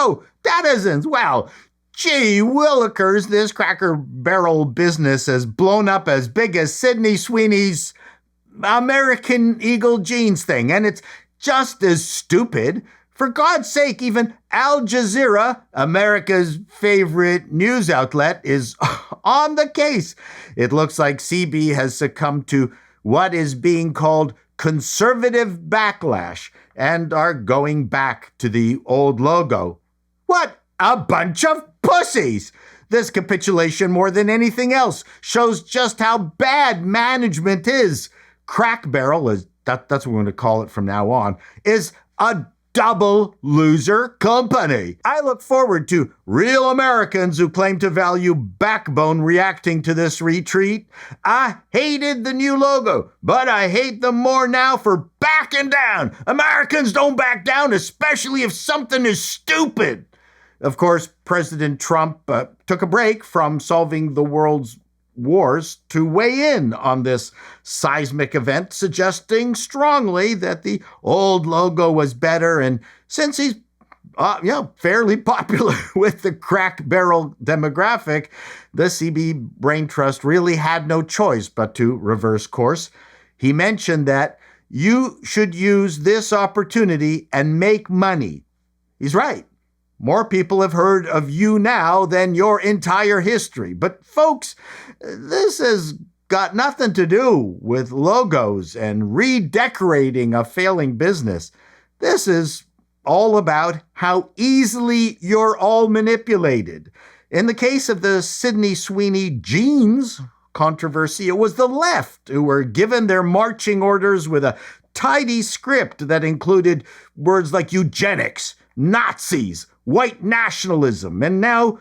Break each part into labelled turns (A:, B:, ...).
A: Oh, denizens. Well, gee willikers, this Cracker Barrel business has blown up as big as Sydney Sweeney's American Eagle jeans thing, and it's just as stupid. For God's sake, even Al Jazeera, America's favorite news outlet, is on the case. It looks like CB has succumbed to what is being called conservative backlash and are going back to the old logo. What a bunch of pussies! This capitulation, more than anything else, shows just how bad management is. Crack Barrel, that's what we're going to call it from now on, is a double loser company. I look forward to real Americans who claim to value backbone reacting to this retreat. I hated the new logo, but I hate them more now for backing down. Americans don't back down, especially if something is stupid. Of course, President Trump took a break from solving the world's wars to weigh in on this seismic event, suggesting strongly that the old logo was better. And since he's fairly popular with the Crack Barrel demographic, the CB Brain Trust really had no choice but to reverse course. He mentioned that you should use this opportunity and make money. He's right. More people have heard of you now than your entire history. But folks, this has got nothing to do with logos and redecorating a failing business. This is all about how easily you're all manipulated. In the case of the Sydney Sweeney jeans controversy, it was the left who were given their marching orders with a tidy script that included words like eugenics, Nazis, white nationalism, and now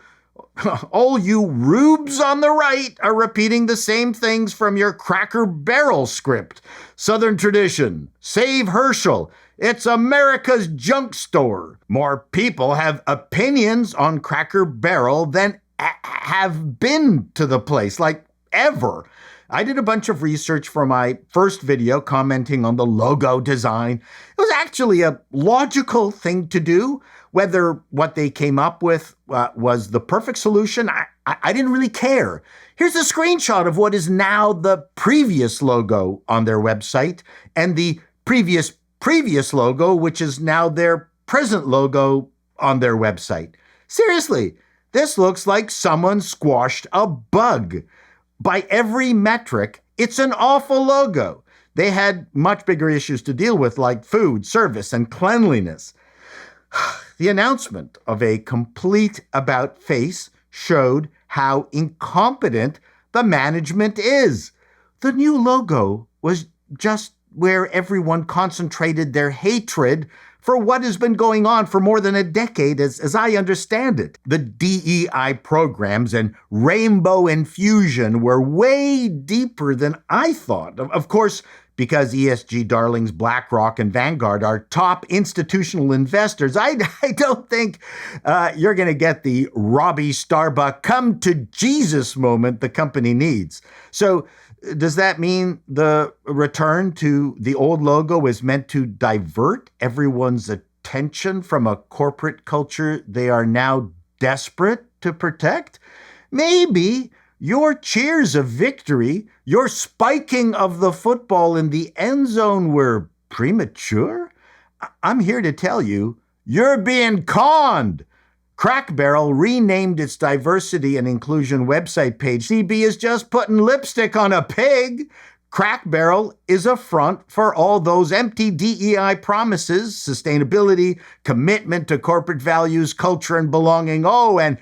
A: all you rubes on the right are repeating the same things from your Cracker Barrel script. Southern tradition, save Herschel, it's America's junk store. More people have opinions on Cracker Barrel than have been to the place, like ever. I did a bunch of research for my first video commenting on the logo design. It was actually a logical thing to do. Whether what they came up with was the perfect solution, I didn't really care. Here's a screenshot of what is now the previous logo on their website and the previous logo, which is now their present logo on their website. Seriously, this looks like someone squashed a bug. By every metric, it's an awful logo. They had much bigger issues to deal with, like food, service, and cleanliness. The announcement of a complete about face showed how incompetent the management is. The new logo was just where everyone concentrated their hatred for what has been going on for more than a decade, as I understand it. The DEI programs and rainbow infusion were way deeper than I thought. Of course, because ESG darlings BlackRock and Vanguard are top institutional investors, I don't think you're going to get the Robbie Starbuck come to Jesus moment the company needs. So does that mean the return to the old logo is meant to divert everyone's attention from a corporate culture they are now desperate to protect? Maybe your cheers of victory, your spiking of the football in the end zone were premature? I'm here to tell you, you're being conned. Crack Barrel renamed its diversity and inclusion website page. CB is just putting lipstick on a pig. Crack Barrel is a front for all those empty DEI promises, sustainability, commitment to corporate values, culture, and belonging. Oh, and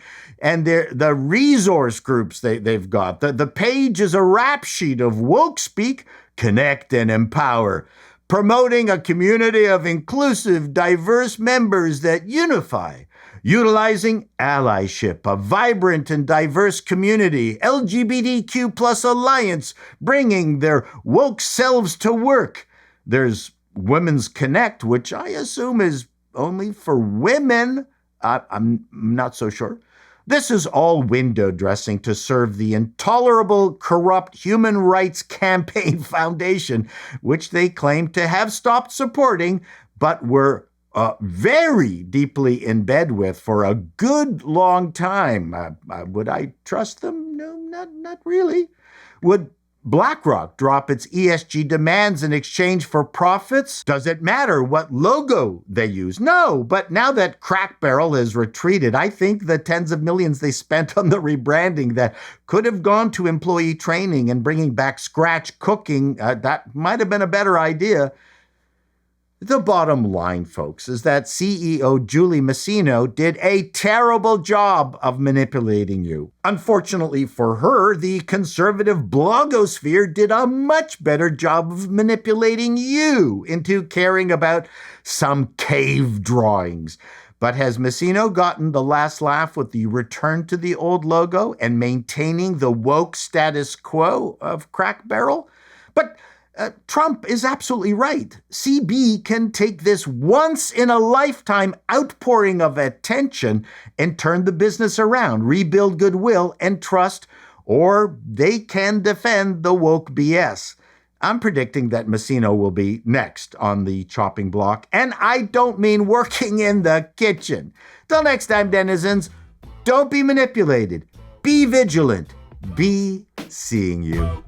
A: the resource groups they've got. The page is a rap sheet of woke speak, connect and empower, promoting a community of inclusive, diverse members that unify, utilizing allyship, a vibrant and diverse community, LGBTQ plus alliance, bringing their woke selves to work. There's Women's Connect, which I assume is only for women. I'm not so sure. This is all window dressing to serve the intolerable, corrupt Human Rights Campaign Foundation, which they claim to have stopped supporting, but were very deeply in bed with for a good long time. Would I trust them? No, not really. Would BlackRock drop its ESG demands in exchange for profits? Does it matter what logo they use? No, but now that Crack Barrel has retreated, I think the tens of millions they spent on the rebranding that could have gone to employee training and bringing back scratch cooking, that might have been a better idea. The bottom line, folks, is that CEO Julie Masino did a terrible job of manipulating you. Unfortunately for her, the conservative blogosphere did a much better job of manipulating you into caring about some cave drawings. But has Masino gotten the last laugh with the return to the old logo and maintaining the woke status quo of Crack Barrel? But Trump is absolutely right. CB can take this once-in-a-lifetime outpouring of attention and turn the business around, rebuild goodwill and trust, or they can defend the woke BS. I'm predicting that Masino will be next on the chopping block, and I don't mean working in the kitchen. Till next time, denizens, don't be manipulated. Be vigilant. Be seeing you.